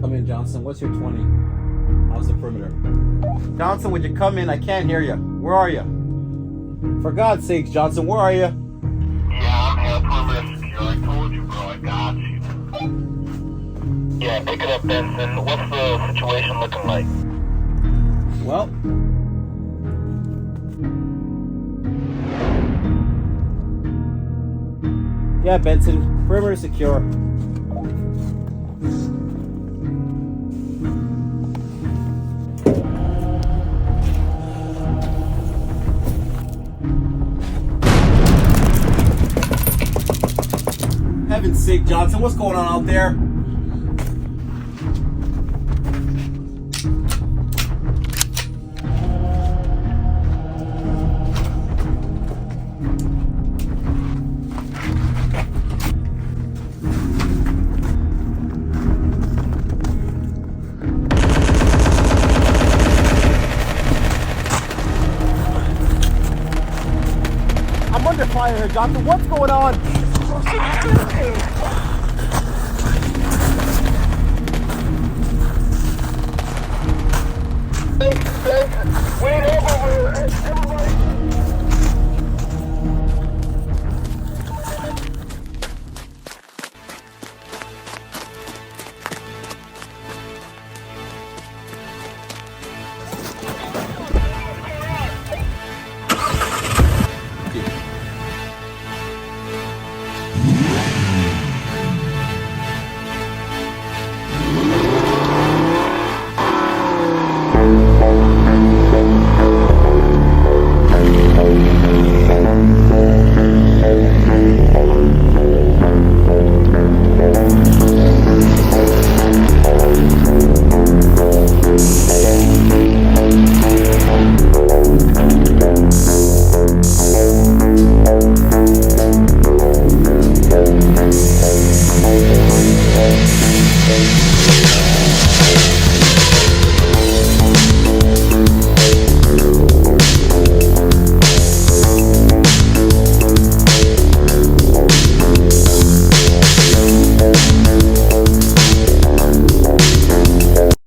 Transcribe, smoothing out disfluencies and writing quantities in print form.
Come in, Johnson. What's your 20? How's the perimeter? Johnson, would you come in? I can't hear you. Where are you? For God's sakes, Johnson, where are you? Yeah, I'm here. Perimeter secure. I told you, bro. I got you. Yeah, pick it up, Benson. What's the situation looking like? Well, yeah, Benson, perimeter secure. Heaven's sake, Johnson, what's going on out there? I'm under fire here, Johnson. What's going on?